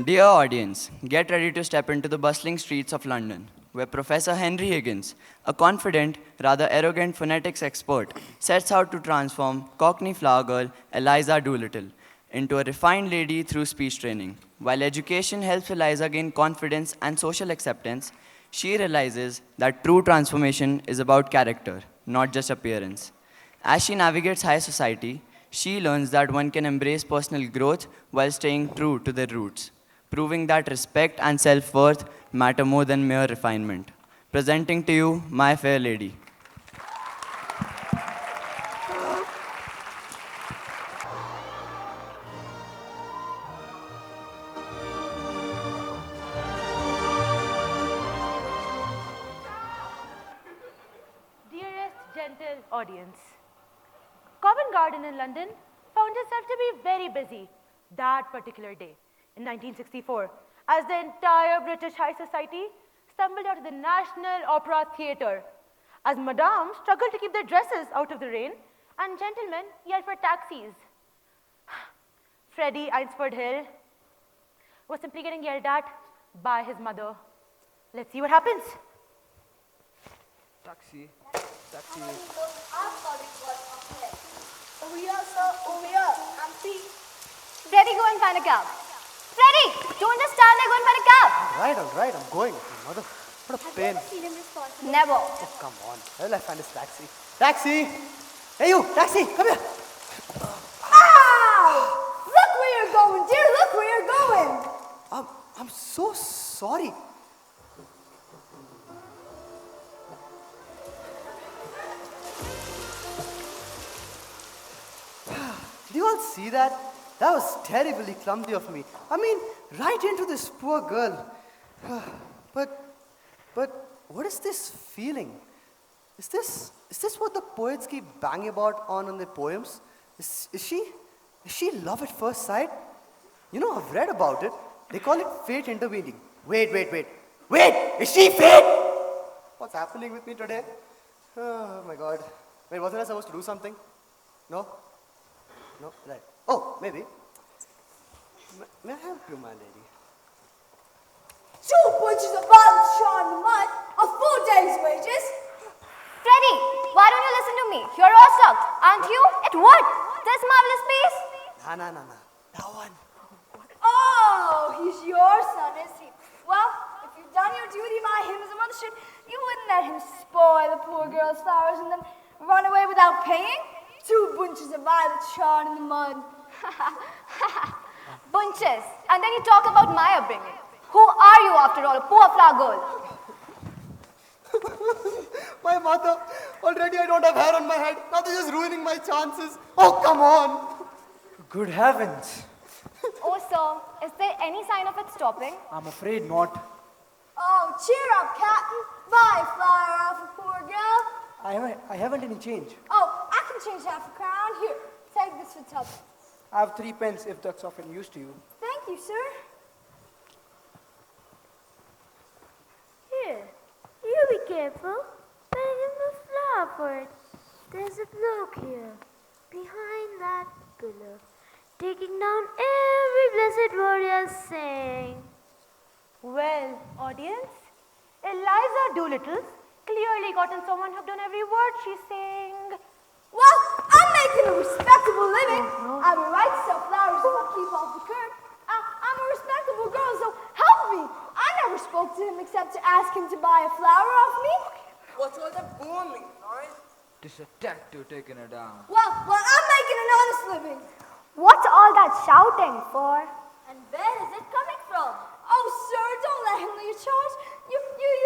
Dear audience, get ready to step into the bustling streets of London, where Professor Henry Higgins, a confident, rather arrogant phonetics expert, sets out to transform Cockney flower girl Eliza Doolittle into a refined lady through speech training. While education helps Eliza gain confidence and social acceptance, she realizes that true transformation is about character, not just appearance. As she navigates high society, she learns that one can embrace personal growth while staying true to their roots, proving that respect and self-worth matter more than mere refinement. Presenting to you, my fair lady. Dearest gentle audience, Covent Garden in London found itself to be very busy that particular day in 1964 as the entire British high society stumbled out of the National Opera Theatre as madams struggled to keep their dresses out of the rain and gentlemen yelled for taxis. Freddy Eynsford Hill was simply getting yelled at by his mother. Let's see what happens. Taxi. Over here, sir. Over here. I'm free. Freddy, go and find a cab. Freddy, don't just stand there, go and find a cab. All right, I'm going. Mother, what a pain. Have you ever seen him responsible? Never. Oh, come on. Where will I find this taxi? Taxi! Hey, you! Taxi! Come here! Ow! Look where you're going, dear. Look where you're going. I'm so sorry. Did you all see that? That was terribly clumsy of me. I mean, right into this poor girl. But what is this feeling? Is this what the poets keep banging about on their poems? Is she love at first sight? You know, I've read about it. They call it fate intervening. Wait, is she fate? What's happening with me today? Oh my God. Wait, wasn't I supposed to do something? No? No? Right. Oh, maybe. May I help you, my lady? 2 bunches of violets shot in the mud, a full day's wages. Freddy, why don't you listen to me? You're awestruck, aren't you? At what? This marvelous piece? Nah. That one. Oh, he's your son, is he? Well, if you've done your duty by him as a mother should, you wouldn't let him spoil the poor girl's flowers and then run away without paying. 2 bunches of violets shot in the mud. Bunches. And then you talk about my upbringing. Who are you after all, a poor flower girl? My mother. Already I don't have hair on my head. Now they're just ruining my chances. Oh, come on. Good heavens. Oh, sir, is there any sign of it stopping? I'm afraid not. Oh, cheer up, Captain. Buy a flower off a poor girl. I haven't any change. Oh, I can change half a crown. Here, take this for tuppence. I have 3 pence if that's of any use to you. Thank you, sir. Here, you be careful. Bang in the flower for it. There's a bloke here, behind that pillar, taking down every blessed warrior saying. Well, audience, Eliza Doolittle's clearly gotten someone hooked on every word she's saying. Well, I'm making a respectable living. I have a right to sell flowers if I keep off the curb. I'm a respectable girl, so help me. I never spoke to him except to ask him to buy a flower off me. What's all that booming, alright? This detective taking her down. Well, I'm making an honest living. What's all that shouting for? And where is it coming from? Oh, sir, don't let him lead charge. You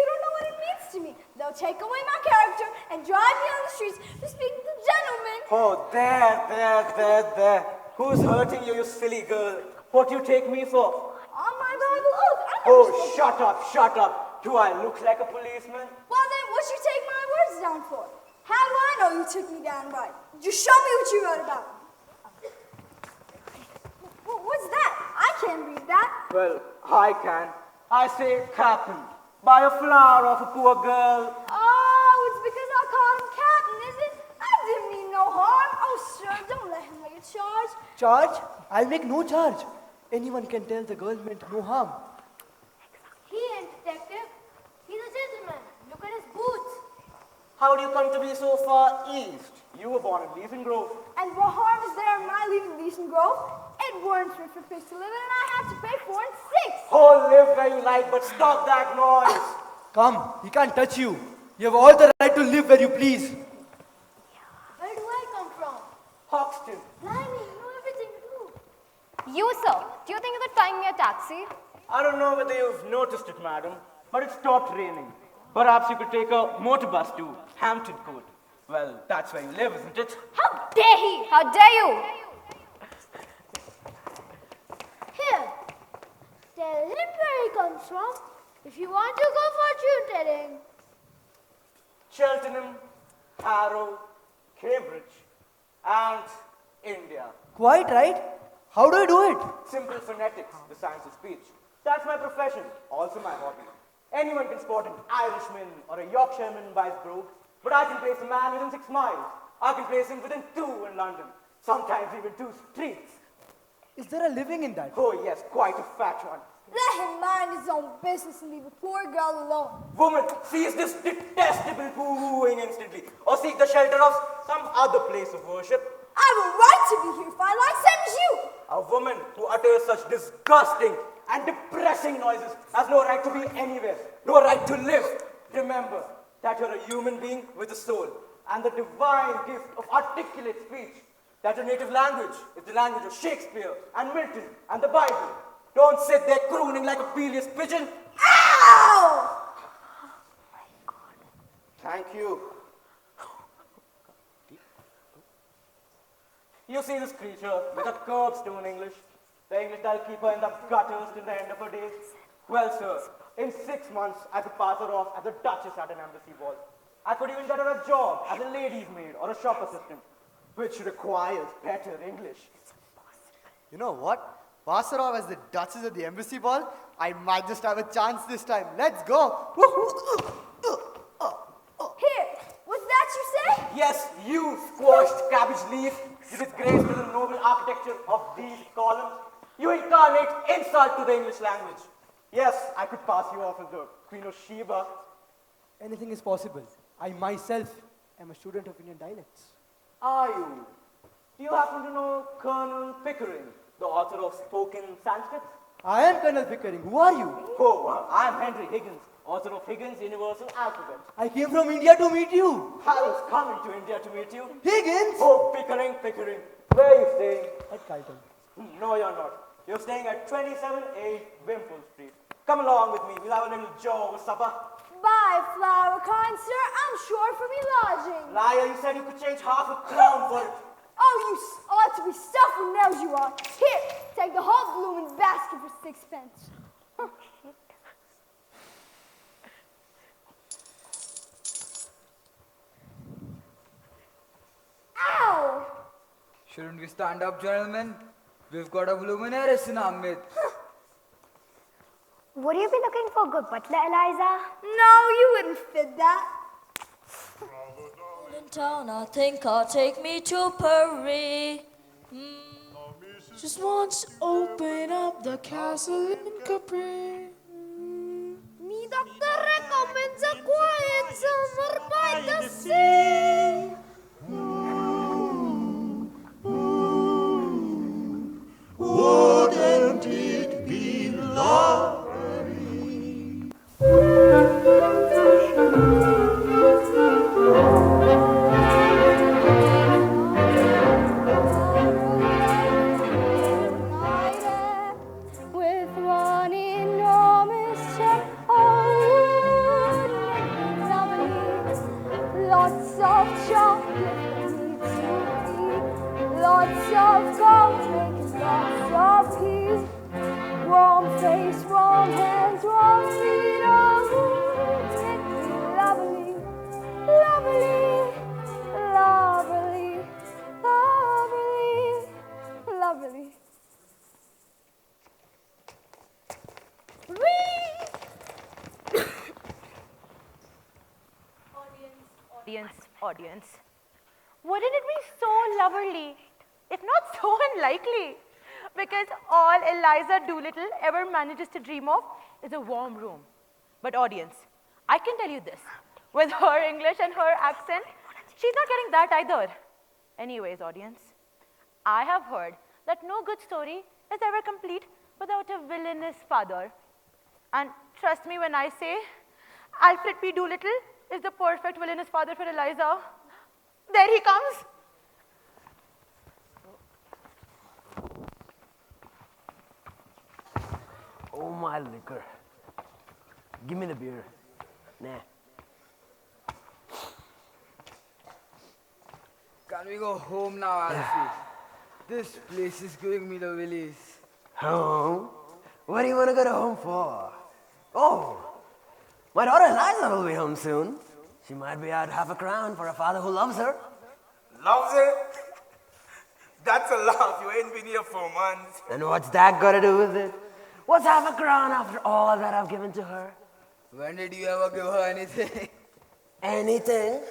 don't know what it means to me. They'll take away my character and drive me on the streets for speaking to gentlemen. Oh, there. Who's hurting you, you silly girl? What do you take me for? On my Bible oath, I never Oh, spoke shut up. Do I look like a policeman? Well, then, what you take my words down for? How do I know you took me down right? Just show me what you wrote about me. What's that? I can't read that. Well, I can. I say, Captain, buy a flower of a poor girl. Oh, it's because I called him Captain, is it? I didn't mean no harm. Oh, sir, don't let him lay a charge. Charge? I'll make no charge. Anyone can tell the girl meant no harm. He ain't detective. He's a gentleman. Look at his boots. How do you come to be so far east? You were born in Leeson Grove. And what harm is there in my leaving Leeson Grove? It warrants me for fish to live in, and I have to pay 4 and 6. Oh, live where you like, but stop that noise. Come, he can't touch you. You have all the right to live where you please. Where do I come from? Hoxton. Blimey, you know everything too. You, sir, do you think you could find me a taxi? I don't know whether you've noticed it, madam, but it stopped raining. Perhaps you could take a motor bus to Hampton Court. Well, that's where you live, isn't it? How dare he? How dare you? Here. Tell him where he comes from. If you want to go fortune telling. Cheltenham, Harrow, Cambridge, and India. Quite right. How do you do it? Simple phonetics, the science of speech. That's my profession, also my hobby. Anyone can spot an Irishman or a Yorkshireman by his brogue, but I can place a man within 6 miles. I can place him within 2 in London, sometimes even 2 streets. Is there a living in that? Oh yes, quite a fat one. Let him mind his own business and leave a poor girl alone. Woman, cease this detestable poo-hooing instantly, or seek the shelter of some other place of worship. I have a right to be here if I like, same as you. A woman who utters such disgusting and depressing noises has no right to be anywhere, no right to live. Remember that you're a human being with a soul and the divine gift of articulate speech. That your native language is the language of Shakespeare and Milton and the Bible. Don't sit there crooning like a bilious pigeon. Ow! Thank you. You see this creature with a curbstone English, the English that'll keep her in the gutters till the end of her days. Well, sir, in 6 months, I could pass her off as a duchess at an embassy ball. I could even get her a job as a lady's maid or a shop assistant, which requires better English. You know what? Pass her off as the duchess at the embassy ball. I might just have a chance this time. Let's go. Here, what's that you say? Yes, you squashed cabbage leaf, you disgrace to the noble architecture of these columns. You incarnate insult to the English language. Yes, I could pass you off as the Queen of Sheba. Anything is possible. I myself am a student of Indian dialects. Are you? Do you happen to know Colonel Pickering, the author of Spoken Sanskrit? I am Colonel Pickering. Who are you? Oh, I'm Henry Higgins, author of Higgins' Universal Alphabet. I came from India to meet you. I was coming to India to meet you. Higgins? Oh, Pickering. Where are you staying? At Calton. No, you're not. You're staying at 27A Wimpole Street. Come along with me. We'll have a little jaw over supper. Bye, flower, kind sir. I'm sure for me lodging. Liar, you said you could change half a crown for it. Oh, you ought to be stuffing nails you are. Here, take the whole blooming basket for 6 pence. Ow! Shouldn't we stand up, gentlemen? We've got a luminaries in our midst. Would you be looking for a good butler, Eliza? No, you wouldn't fit that. In town, I think I'll take me to Paris. Just once open up the castle in Capri. Me doctor recommends a quiet summer by the sea. Wouldn't it be lovely? With one enormous check, oh, wouldn't it be lovely? Lots of chocolate for me to eat, lots of gold making lots of heat. Warm face, warm hands, warm feet, oh, wouldn't it be lovely, lovely, lovely, lovely, lovely. Audience. Wouldn't it be so lovely, if not so unlikely, because all Eliza Doolittle ever manages to dream of is a warm room. But audience, I can tell you this. With her English and her accent, she's not getting that either. Anyways, audience, I have heard that no good story is ever complete without a villainous father. And trust me when I say, Alfred P. Doolittle is the perfect villainous father for Eliza. There he comes. Oh, my liquor. Give me the beer. Nah. Can we go home now, Alfie? This place is giving me the willies. Home? What do you want to go to home for? Oh, my daughter Eliza will be home soon. She might be out 𝗓𝗛 for a father who loves her. Loves her? That's a laugh. You ain't been here for months. And what's that got to do with it? What's 𝗓𝗛 after all that I've given to her? When did you ever give her anything? Anything?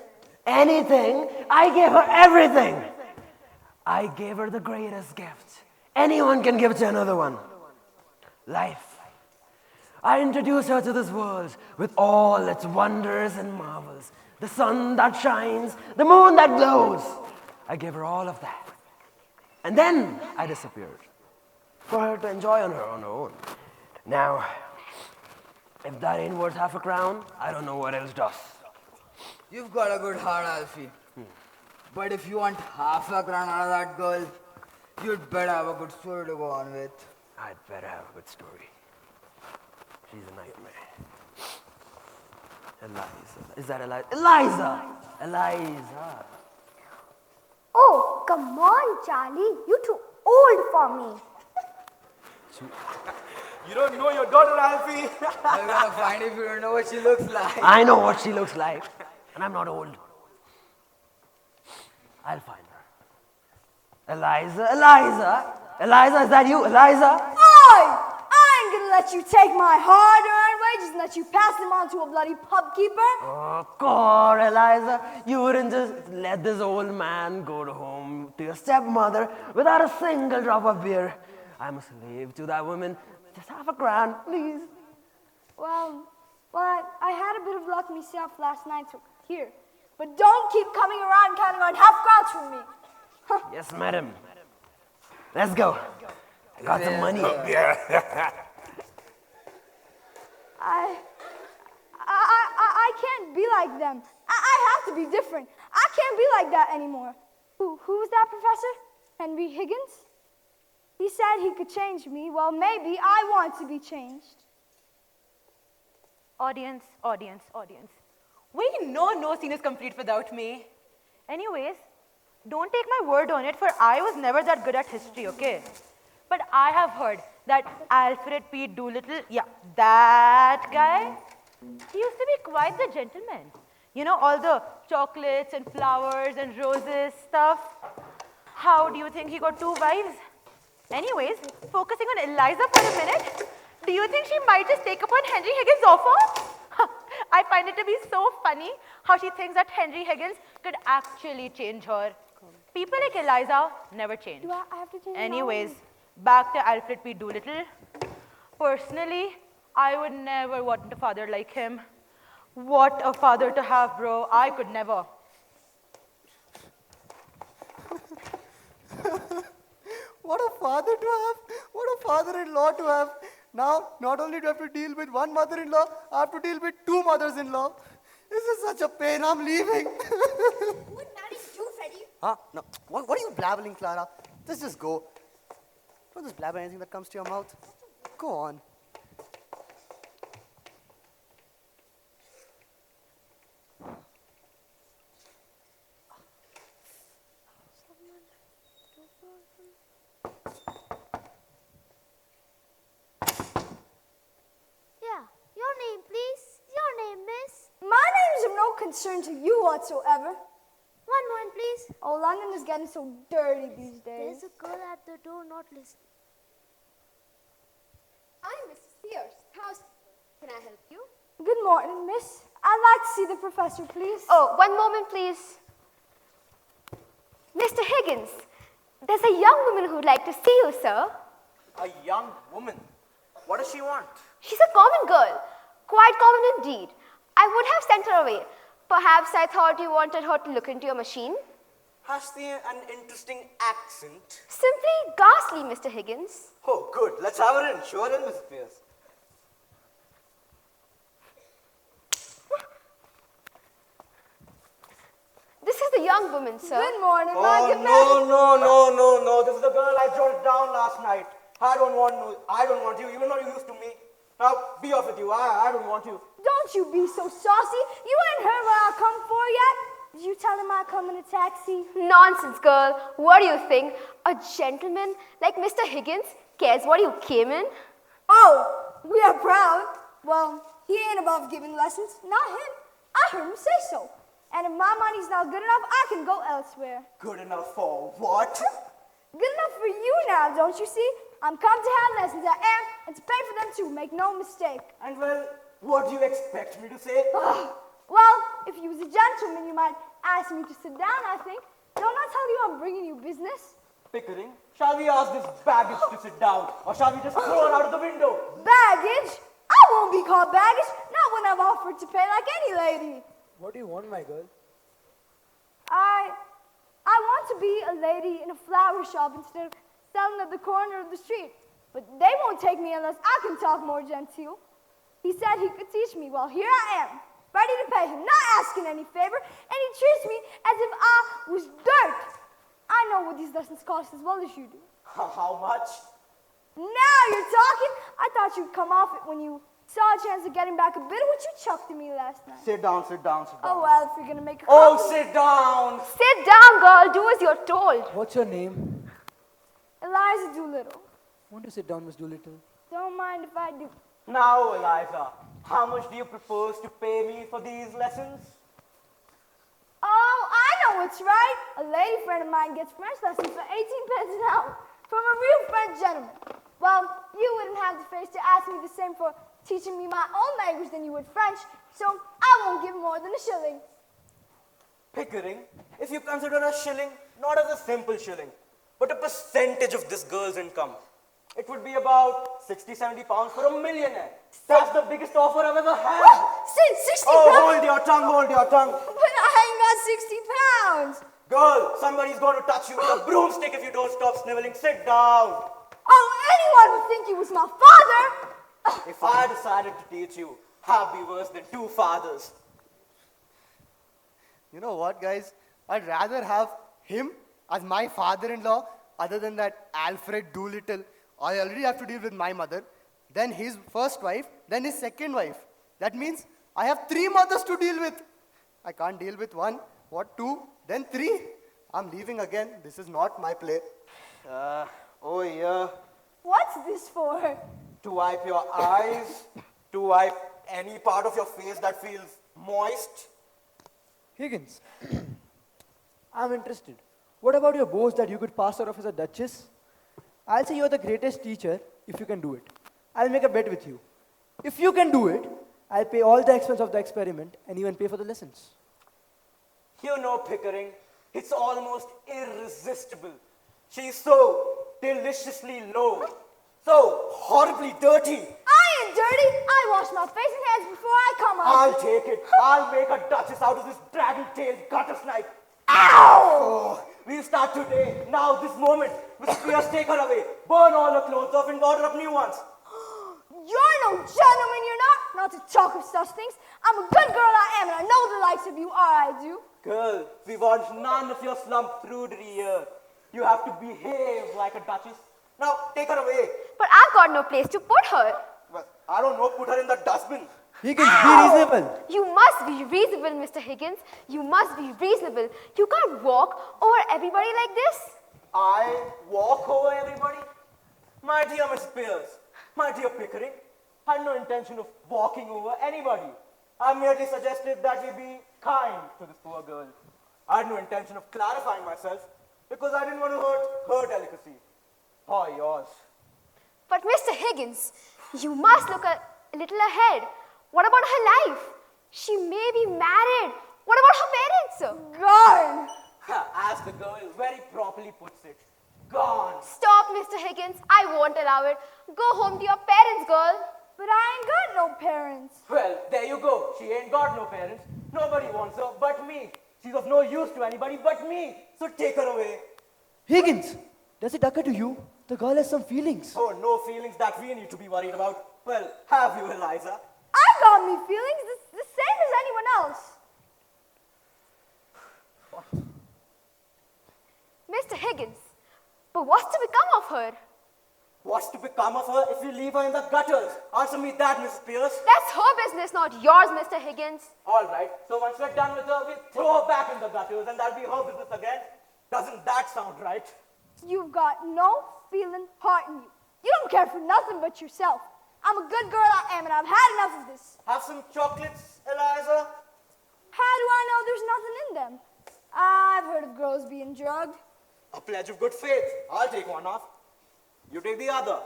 Anything? I gave her everything. I gave her the greatest gift anyone can give to another one. Life. I introduced her to this world with all its wonders and marvels. The sun that shines, the moon that glows. I gave her all of that. And then I disappeared for her to enjoy on her own. Now, if that ain't worth 𝗓𝗛, I don't know what else does. You've got a good heart, Alfie. But if you want 𝗓𝗛 out of that girl, you'd better have a good story to go on with. I'd better have a good story. She's a nightmare. Eliza. Is that Eliza? Eliza! Eliza. Oh, come on, Charlie. You're too old for me. You don't know your daughter, Alfie. How you gonna find if you don't know what she looks like? I know what she looks like, and I'm not old. I'll find her. Eliza, Eliza, Eliza, is that you, Eliza? Oi! I ain't gonna let you take my hard-earned wages and let you pass them on to a bloody pub keeper. Oh, God, Eliza, you wouldn't just let this old man go to home to your stepmother without a single drop of beer. I'm a slave to that woman. Just 𝗓𝗛, please. Well, I had a bit of luck myself last night, so here. But don't keep coming around counting on 𝗓𝗛 from me. Yes, madam. Let's go. I got some money. I can't be like them. I have to be different. I can't be like that anymore. Who was that professor? Henry Higgins? He said he could change me. Well, maybe I want to be changed. Audience, audience, audience. We know no scene is complete without me. Anyways, don't take my word on it, for I was never that good at history, okay? But I have heard that Alfred P. Doolittle, yeah, that guy, he used to be quite the gentleman. You know, all the chocolates and flowers and roses stuff. How do you think he got 2 wives? Anyways, focusing on Eliza for a minute, do you think she might just take up on Henry Higgins' offer? I find it to be so funny how she thinks that Henry Higgins could actually change her. People like Eliza never change. Do I have to change Anyways, back to Alfred P. Doolittle. Personally, I would never want a father like him. What a father to have, bro. I could never. What a father to have. What a father-in-law to have. Now, not only do I have to deal with one mother-in-law, I have to deal with 2 mothers-in-law. This is such a pain. I'm leaving. What married you, Freddy? Huh? No. What are you blabbering, Clara? Just go. Don't just blabber anything that comes to your mouth. Go on. Yeah, your name, please. Your name, miss. My name is of no concern to you whatsoever. One, please. Oh, London is getting so dirty these There's days. a girl at the door not listening. I'm Mrs. Sears, housekeeper. Can I help you? Good morning, miss. I'd like to see the professor, please. Oh, one moment, please. Mr. Higgins, there's a young woman who'd like to see you, sir. A young woman? What does she want? She's a common girl. Quite common indeed. I would have sent her away. Perhaps I thought you wanted her to look into your machine. Has she an interesting accent? Simply ghastly, Mr. Higgins. Oh, good. Let's have her in. Show her in, Miss Pierce. This is the young woman, sir. Good morning, Oh, my good no. This is the girl I jotted down last night. I don't want you. Even though you used to me. Now, be off with you. I don't want you. Don't you be so saucy. You ain't heard what I come for yet. Did you tell him I come in a taxi? Nonsense, girl. What do you think? A gentleman like Mr. Higgins cares what you came in? Oh, we are proud. Well, he ain't above giving lessons. Not him. I heard him say so. And if my money's not good enough, I can go elsewhere. Good enough for what? Good enough for you now, don't you see? I'm come to have lessons at AM and to pay for them too, make no mistake. And well, what do you expect me to say? Well, if you was a gentleman, you might ask me to sit down, I think. Don't I tell you I'm bringing you business? Pickering, shall we ask this baggage to sit down, or shall we just throw her out of the window? Baggage? I won't be called baggage, not when I've offered to pay like any lady. What do you want, my girl? I want to be a lady in a flower shop instead of selling at the corner of the street. But they won't take me unless I can talk more genteel. He said he could teach me. Well, here I am, ready to pay him, not asking any favor, and he treats me as if I was dirt. I know what these lessons cost as well as you do. How much? Now you're talking. I thought you'd come off it when you saw a chance of getting back a bit of what you chucked at me last night. Sit down. Oh, well, if you're going to make a Oh, copy. sit down. Sit down, girl. Do as you're told. What's your name? Eliza Doolittle. Want to sit down, Miss Doolittle? Don't mind if I do. Now, Eliza, how much do you propose to pay me for these lessons? Oh, I know what's right. A lady friend of mine gets French lessons for 18 pence an hour from a real French gentleman. Well, you wouldn't have the face to ask me the same for teaching me my own language than you would French, so I won't give more than a shilling. Pickering, if you consider a shilling not as a simple shilling, but a percentage of this girl's income, it would be about 60-70 pounds for a millionaire. That's the biggest offer I've ever had. Since 60 Oh, pounds? hold your tongue. But I ain't got 60 pounds. Girl, somebody's going to touch you with a broomstick if you don't stop sniveling. Sit down. Oh, anyone would think he was my father. If I decided to teach you, I'd be worse than two fathers. You know what, guys? I'd rather have him as my father-in-law other than that Alfred Doolittle. I already have to deal with my mother, then his first wife, then his second wife. That means I have 3 mothers to deal with. I can't deal with 1, what, 2, then 3. I'm leaving again. This is not my play. Oh yeah. What's this for? To wipe your eyes, to wipe any part of your face that feels moist. Higgins, I'm interested. What about your boast that you could pass her off as a duchess? I'll say you're the greatest teacher if you can do it. I'll make a bet with you. If you can do it, I'll pay all the expense of the experiment and even pay for the lessons. You know, Pickering, it's almost irresistible. She's so deliciously low, so horribly dirty. I ain't dirty. I wash my face and hands before I come out. I'll take it. I'll make a duchess out of this dragon-tailed gutter snipe. Ow! Oh, we'll start today, now, this moment. Miss Pierce, take her away. Burn all her clothes off and order up new ones. You're no gentleman, you're not to talk of such things. I'm a good girl, I am, and I know the likes of you are, I do. Girl, we want none of your slump prudery here. You have to behave like a duchess. Now, take her away. But I've got no place to put her. Well, I don't know, put her in the dustbin. Higgins, be reasonable. You must be reasonable, Mr. Higgins. You must be reasonable. You can't walk over everybody like this. I walk over everybody? My dear Miss Pierce, my dear Pickering, I had no intention of walking over anybody. I merely suggested that we be kind to this poor girl. I had no intention of clarifying myself because I didn't want to hurt her delicacy or yours. But Mr. Higgins, you must look a little ahead. What about her life? She may be married. What about her parents? God! As the girl very properly puts it, gone. Stop, Mr. Higgins. I won't allow it. Go home to your parents, girl. But I ain't got no parents. Well, there you go. She ain't got no parents. Nobody wants her but me. She's of no use to anybody but me. So take her away. Higgins, does it occur to you? The girl has some feelings. Oh, no feelings that we need to be worried about. Well, have you, Eliza? I got me feelings the same as anyone else. Mr. Higgins, but what's to become of her? What's to become of her if you leave her in the gutters? Answer me that, Mrs. Pierce. That's her business, not yours, Mr. Higgins. All right, so once we're done with her, we'll throw her back in the gutters and that'll be her business again. Doesn't that sound right? You've got no feeling heart in you. You don't care for nothing but yourself. I'm a good girl, I am, and I've had enough of this. Have some chocolates, Eliza? How do I know there's nothing in them? I've heard of girls being drugged. A pledge of good faith. I'll take one off. You take the other.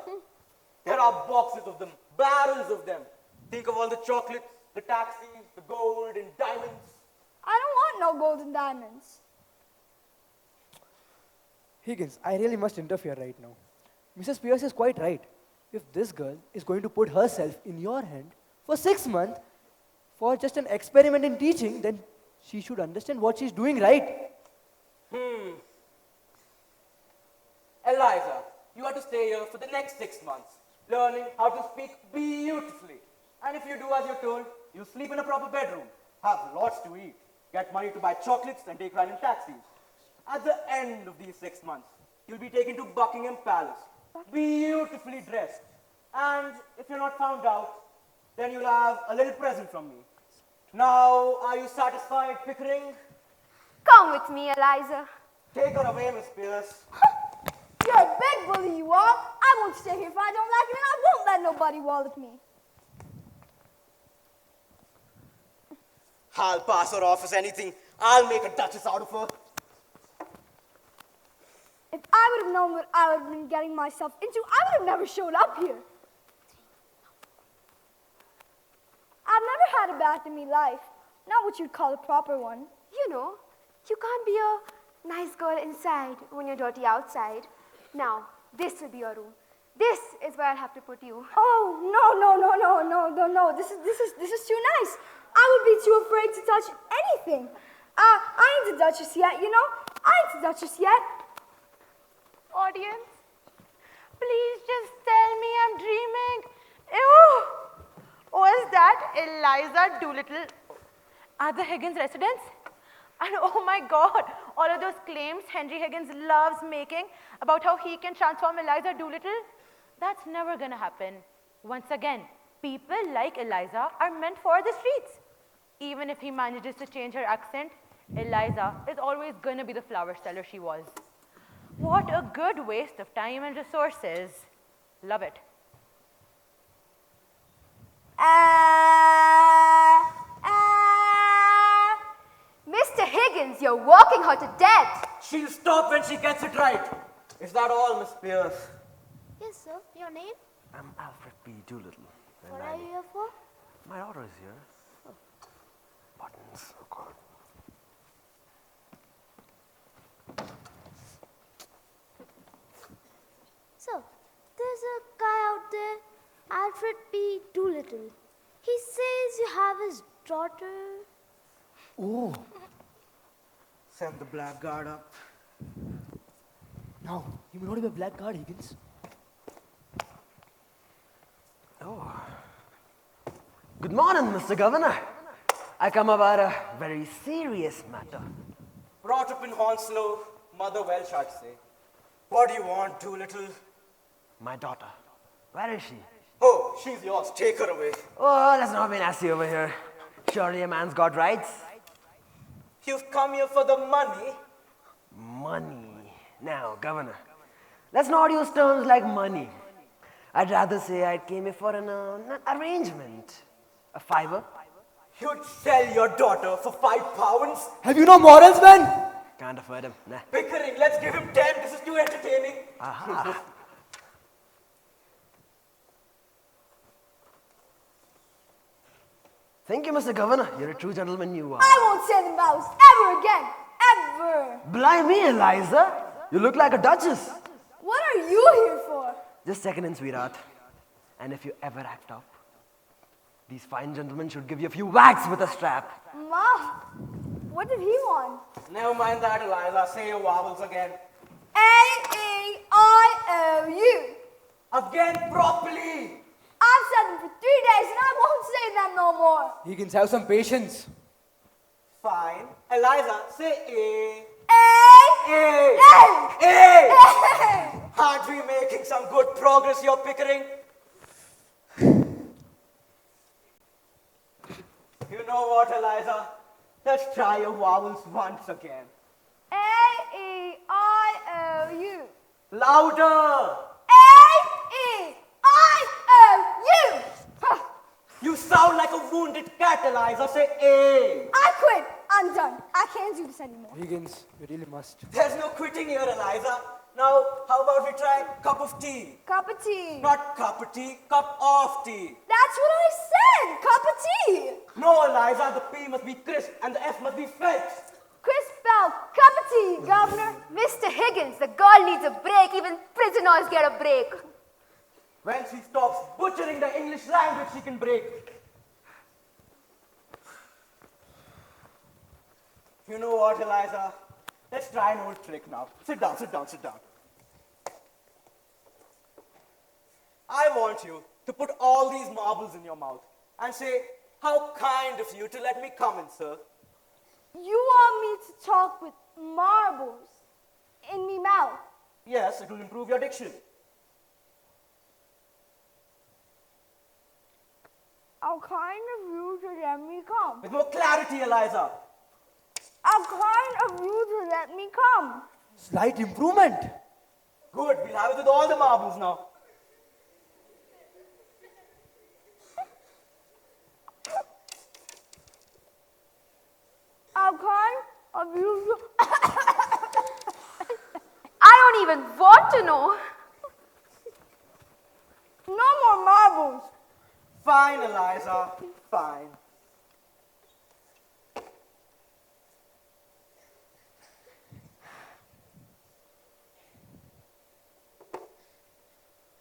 There are boxes of them, barrels of them. Think of all the chocolates, the taxis, the gold and diamonds. I don't want no gold and diamonds. Higgins, I really must interfere right now. Mrs. Pierce is quite right. If this girl is going to put herself in your hand for 6 months for just an experiment in teaching, then she should understand what she's doing right. Eliza, you are to stay here for the next 6 months, learning how to speak beautifully. And if you do as you're told, you sleep in a proper bedroom, have lots to eat, get money to buy chocolates and take random taxis. At the end of these 6 months, you'll be taken to Buckingham Palace, beautifully dressed. And if you're not found out, then you'll have a little present from me. Now, are you satisfied, Pickering? Come with me, Eliza. Take her away, Miss Pierce. You're a big bully, you are. I won't stay here if I don't like it, and I won't let nobody wallet me. I'll pass her off as anything. I'll make a duchess out of her. If I would have known what I would have been getting myself into, I would have never showed up here. I've never had a bath in my life. Not what you'd call a proper one. You know, you can't be a nice girl inside when you're dirty outside. Now, this will be your room. This is where I'll have to put you. Oh, no. This is too nice. I would be too afraid to touch anything. I ain't a duchess yet, you know? I ain't a duchess yet. Audience, please just tell me I'm dreaming. Ew! Was that Eliza Doolittle at the Higgins residence? And oh my God, all of those claims Henry Higgins loves making about how he can transform Eliza Doolittle, that's never gonna happen. Once again, people like Eliza are meant for the streets. Even if he manages to change her accent, Eliza is always gonna be the flower seller she was. What a good waste of time and resources. Love it. Mr. Higgins, you're working her to death. She'll stop when she gets it right. Is that all, Miss Pierce? Yes, sir. Your name? I'm Alfred P. Doolittle. What are you here for? My daughter is here. Oh. Buttons, oh God. So, there's a guy out there, Alfred P. Doolittle. He says you have his daughter. Oh. Send the blackguard up. Now, he may not be a blackguard, Higgins. Oh. Good morning, Mr. Governor. I come about a very serious matter. Brought up in Hounslow, Mother Welsh, I'd say. What do you want, Doolittle? My daughter. Where is she? Oh, she's yours. Take her away. Oh, let's not be nasty over here. Surely a man's got rights. You've come here for the money. Money. Now, Governor, let's not use terms like money. I'd rather say I came here for an arrangement. A fiver. You'd sell your daughter for £5? Have you no morals, man? Can't afford him. Nah. Pickering, let's give him 10. This is too entertaining. Aha. Thank you, Mr. Governor. You're a true gentleman, you are. I won't say them vows ever again. Ever. Blimey, Eliza. You look like a duchess. you here for? Just checking in, sweetheart. And if you ever act up, these fine gentlemen should give you a few whacks with a strap. Ma, what did he want? Never mind that, Eliza. Say your vowels again. A-E-I-O-U. Again properly. I've said them for 3 days and I won't say them no more. Higgins, have some patience. Fine. Eliza, say A. A. A. A. A. Aren't we making some good progress here, Pickering? You know what, Eliza? Let's try your vowels once again. A-E-I-O-U. Louder! A-E-I-O-U. You sound like a wounded cat, Eliza. Say A. I quit. I'm done. I can't do this anymore. Higgins, you really must. There's no quitting here, Eliza. Now, how about we try cup of tea? Cup of tea. Not cup of tea, cup of tea. That's what I said. Cup of tea. No, Eliza, the P must be crisp and the F must be felt. Chris Bell, cup of tea, Governor. Mr. Higgins, the girl needs a break. Even prisoners get a break. When she stops butchering the English language, she can break. You know what, Eliza? Let's try an old trick now. Sit down, sit down, sit down. I want you to put all these marbles in your mouth and say, how kind of you to let me come in, sir. You want me to talk with marbles in me mouth? Yes, it will improve your diction. How kind of you to let me come? With more clarity, Eliza. How kind of you to let me come? Slight improvement. Good, we'll have it with all the marbles now. How kind of you to... I don't even want to know. No more marbles. Fine, Eliza, fine.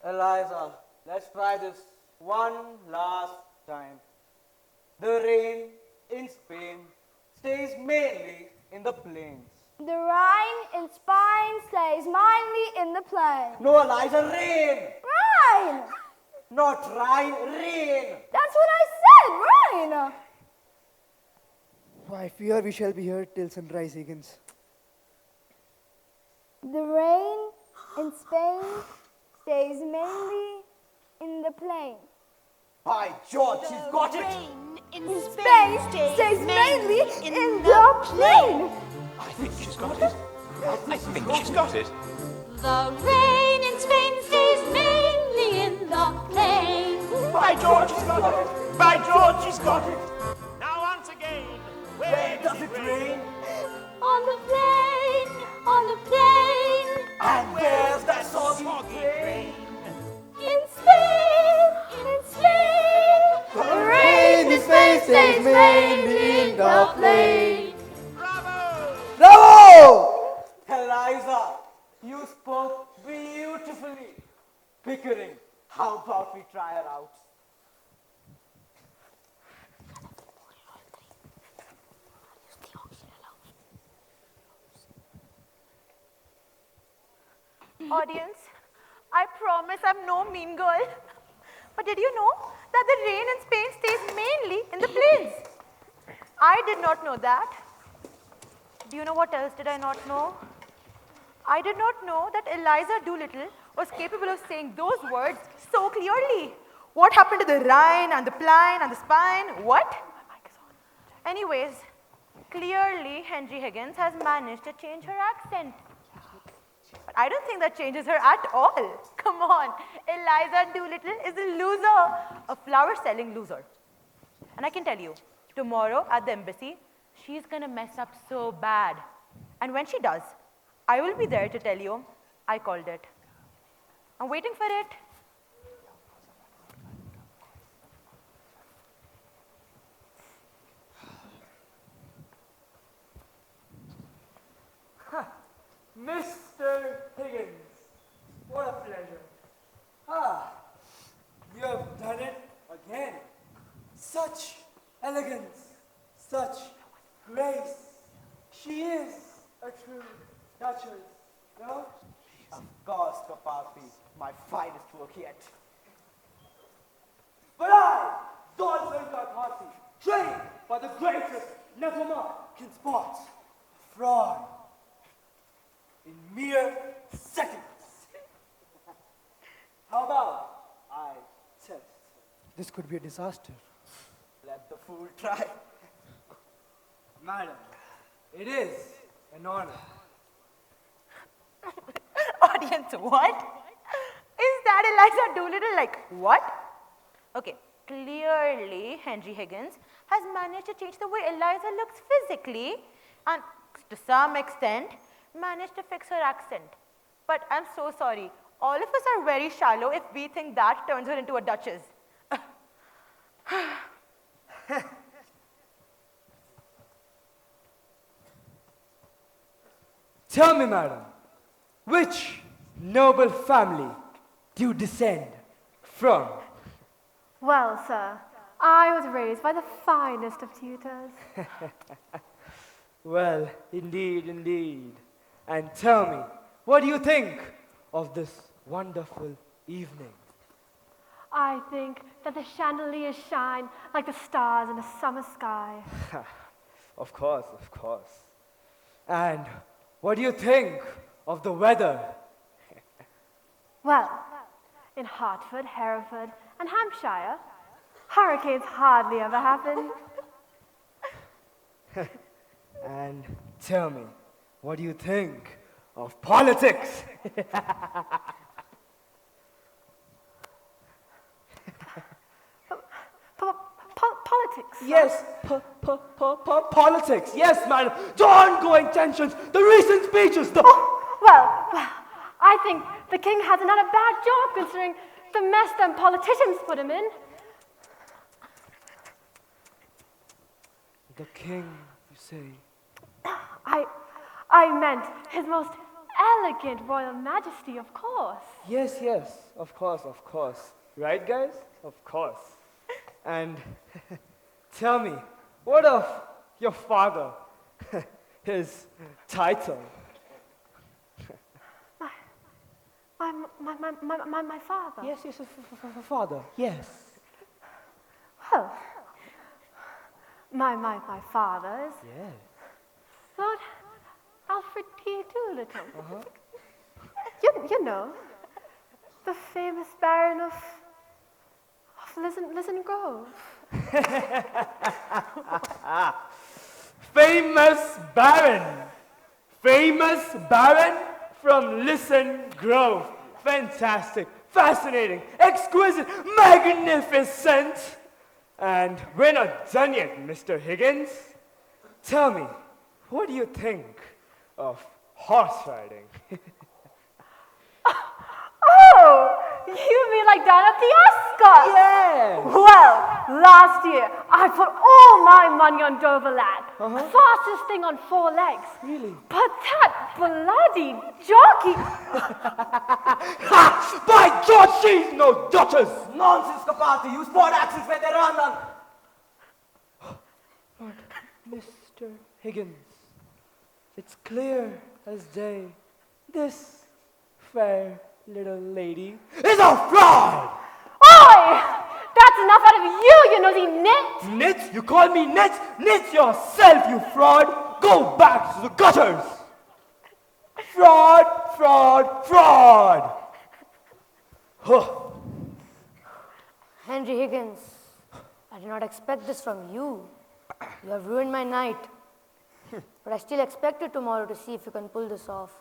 Eliza, let's try this one last time. The rain in Spain stays mainly in the plains. The Rhine in Spain stays mainly in the plain. No, Eliza, rain! Rhine! Not Rhine, rain! That's what I said, Rhine! I fear we shall be here till sunrise, Higgins. The rain in Spain stays mainly in the plain. By George, she's got it! In Spain stays mainly in the plain. I think she's got it. I think she's got it. The rain in Spain stays mainly in the plain. By George, she's got it. By George, she's got it. Now once again, where does it rain? On the plain, on the plain. And where's that soggy rain? In Spain, in Spain. The rain in Spain stays mainly in the plain. Bravo! Eliza, you spoke beautifully. Pickering, how about we try her out? Audience, I promise I'm no mean girl. But did you know that the rain in Spain stays mainly in the plains? I did not know that. Do you know what else did I not know? I did not know that Eliza Doolittle was capable of saying those words so clearly. What happened to the Rhine and the Plain and the Spine? What? Anyways, clearly Henry Higgins has managed to change her accent. But I don't think that changes her at all. Come on, Eliza Doolittle is a loser, a flower-selling loser. And I can tell you, tomorrow at the embassy, she's gonna mess up so bad. And when she does, I will be there to tell you, I called it. I'm waiting for it. Mr. Higgins, what a elegance, such grace. She is a true duchess, no? Of course, Kapapi, my finest work yet. But I, 𝗔𝗕𝗢𝗡𝗘𝗟, trained by the greatest Nepomuk can spot fraud in mere seconds. How about I test? This could be a disaster. Let the fool try. Madam, it is an honor. Audience, what? Is that Eliza Doolittle? Like, what? Okay, clearly Henry Higgins has managed to change the way Eliza looks physically and to some extent managed to fix her accent. But I'm so sorry. All of us are very shallow if we think that turns her into a duchess. Tell me, madam, which noble family do you descend from? Well, sir, I was raised by the finest of tutors. Well, indeed, indeed. And tell me, what do you think of this wonderful evening? I think that the chandeliers shine like the stars in a summer sky. Of course, of course. And what do you think of the weather? Well, in Hertford, Hereford, and Hampshire, hurricanes hardly ever happen. And tell me, what do you think of politics? Politics? Yes, politics. Yes, madam. The ongoing tensions, the recent speeches, the... Well, I think the king hasn't done a bad job considering the mess them politicians put him in. The king, you say? I meant his most elegant royal majesty, of course. Yes, yes, of course, of course. Right, guys? Of course. And tell me, what of your father? His title? My father? Yes, father. Yes. Well, my father is Yes. Lord Alfred T. Doolittle. Uh-huh. You know, the famous Baron of Listen Grove. Famous Baron from Listen Grove. Fantastic, fascinating, exquisite, magnificent. And we're not done yet, Mr. Higgins. Tell me, what do you think of horse riding? Oh, you mean like down at the Ascot? Yes. Well, last year I put all my money on Doverland. Fastest thing on 4 legs. Really? But that bloody jockey... By George, she's no duchess! Nonsense, Kapati. You spot axes where there are none. But, Mr. Higgins, it's clear as day. This fair little lady is a fraud! Oi! That's enough out of you, you nosy nit! Nit? You call me nit? Nit yourself, you fraud! Go back to the gutters! Fraud, fraud, fraud! Huh. Henry Higgins, I did not expect this from you. You have ruined my night. But I still expect you tomorrow to see if you can pull this off.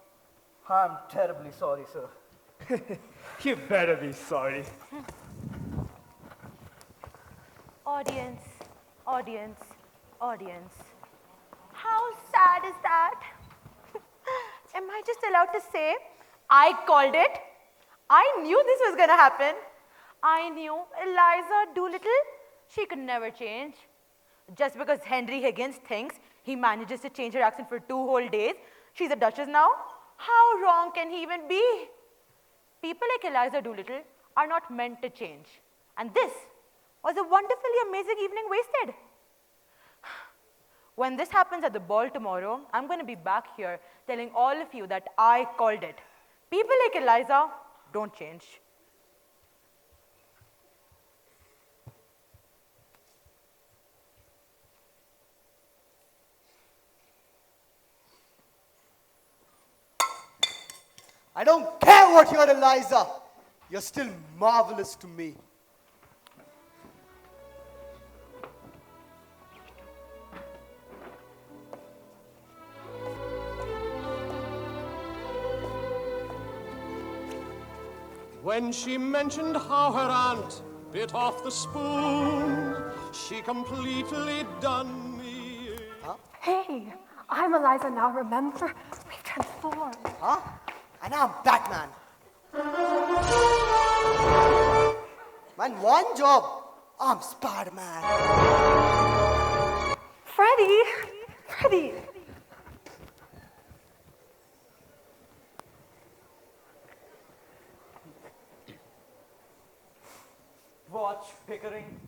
I'm terribly sorry, sir. You better be sorry. Audience, audience, audience. How sad is that? Am I just allowed to say, I called it? I knew this was going to happen. I knew Eliza Doolittle, she could never change. Just because Henry Higgins thinks he manages to change her accent for 2 whole days, she's a duchess now? How wrong can he even be? People like Eliza Doolittle are not meant to change. And this was a wonderfully amazing evening wasted. When this happens at the ball tomorrow, I'm going to be back here telling all of you that I called it. People like Eliza don't change. I don't care what you're, Eliza. You're still marvelous to me. When she mentioned how her aunt bit off the spoon, she completely done me. Hey, I'm Eliza now, remember? We've transformed. Huh? And I'm Batman. Man, one job. I'm Spider-Man. Freddy! Watch, Pickering.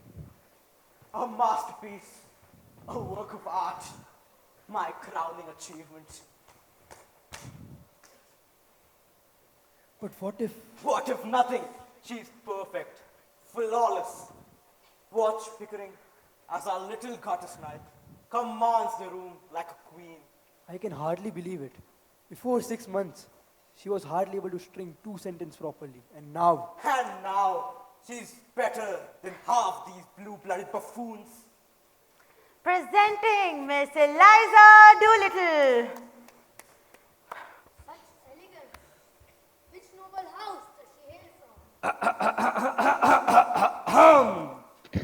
A masterpiece. A work of art. My crowning achievement. But what if... What if nothing? She's perfect. Flawless. Watch, Pickering, as our little goddess knight commands the room like a queen. I can hardly believe it. Before 6 months, she was hardly able to string 2 sentences properly. And now... And now, she's better than half these blue-blooded buffoons. Presenting Miss Eliza Doolittle. Such elegance. Which noble house does she hail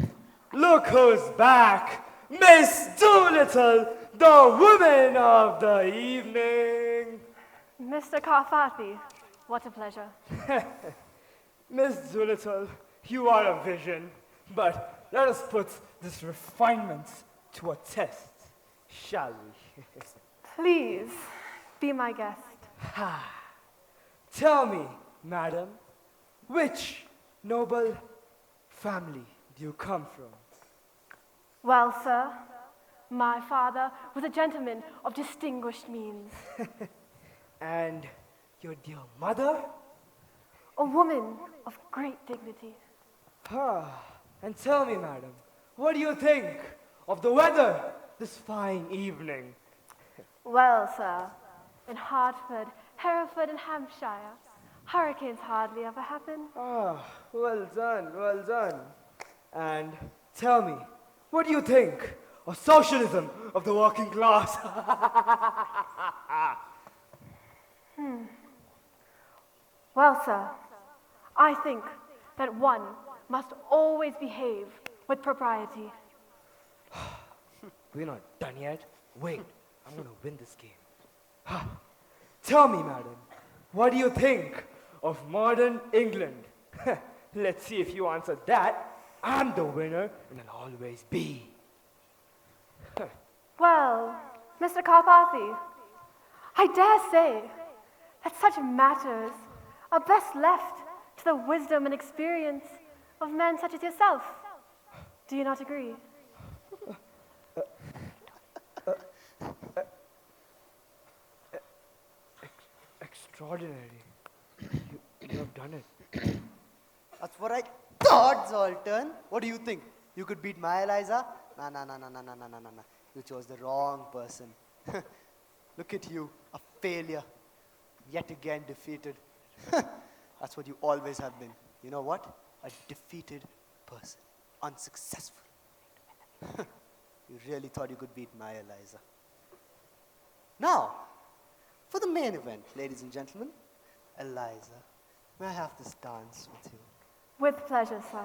from? Look who's back! Miss Doolittle, the woman of the evening! Mr. 𝗪𝗪𝗧, what a pleasure. Miss Doolittle, you are a vision, but let us put this refinement to a test, shall we? Please, be my guest. Tell me, madam, which noble family do you come from? Well, sir, my father was a gentleman of distinguished means. And your dear mother? A woman of great dignity. And tell me, madam, what do you think of the weather this fine evening? Well, sir, in Hartford, Hereford, and Hampshire, hurricanes hardly ever happen. Well done. And tell me, what do you think of socialism of the working class? Well, sir, I think that one must always behave with propriety. We're not done yet. Wait, I'm gonna win this game. Tell me, madam, what do you think of modern England? Let's see if you answer that. I'm the winner, and I'll always be. Well, Mr. 𝗪𝗪𝗧, I dare say that such matters are best left to the wisdom and experience of men such as yourself. Do you not agree? Extraordinary. You have done it. That's what I thought, Zoltan. What do you think? You could beat my Eliza? Nah. You chose the wrong person. Look at you, a failure. Yet again defeated. That's what you always have been. You know what? A defeated person. Unsuccessful. You really thought you could beat my Eliza. Now, for the main event, ladies and gentlemen, Eliza, may I have this dance with you? With pleasure, sir.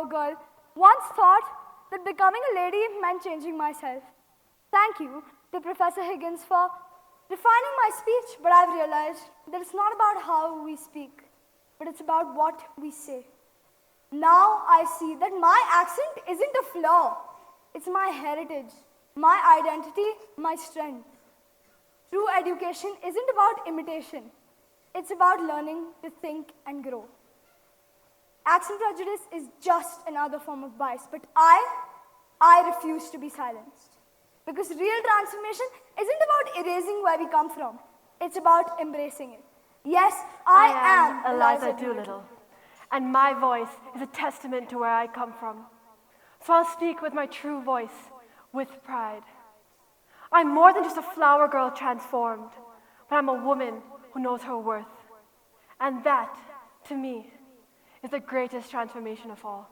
poor girl, once thought that becoming a lady meant changing myself. Thank you to Professor Higgins for refining my speech, but I've realized that it's not about how we speak, but it's about what we say. Now I see that my accent isn't a flaw. It's my heritage, my identity, my strength. True education isn't about imitation. It's about learning to think and grow. Accent prejudice is just another form of bias, but I refuse to be silenced. Because real transformation isn't about erasing where we come from. It's about embracing it. Yes, I am Eliza Doolittle, and my voice is a testament to where I come from. So I'll speak with my true voice, with pride. I'm more than just a flower girl transformed, but I'm a woman who knows her worth. And that, to me, is the greatest transformation of all.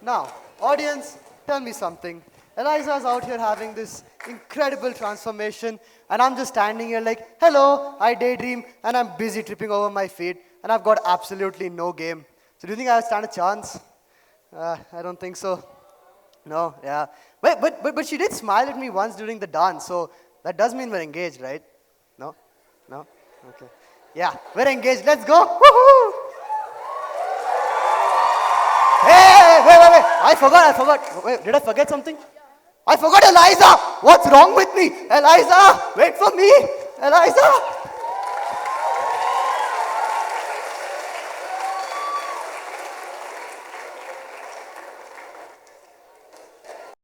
Now, audience, tell me something. Eliza's out here having this incredible transformation, and I'm just standing here like, hello, I daydream, and I'm busy tripping over my feet, and I've got absolutely no game. So do you think I stand a chance? I don't think so. No, yeah. But she did smile at me once during the dance, so that does mean we're engaged, right? No? No? Okay. Yeah, we're engaged. Let's go. Woohoo! Hey, wait. I forgot. Wait, did I forget something? I forgot Eliza. What's wrong with me? Eliza, wait for me. Eliza.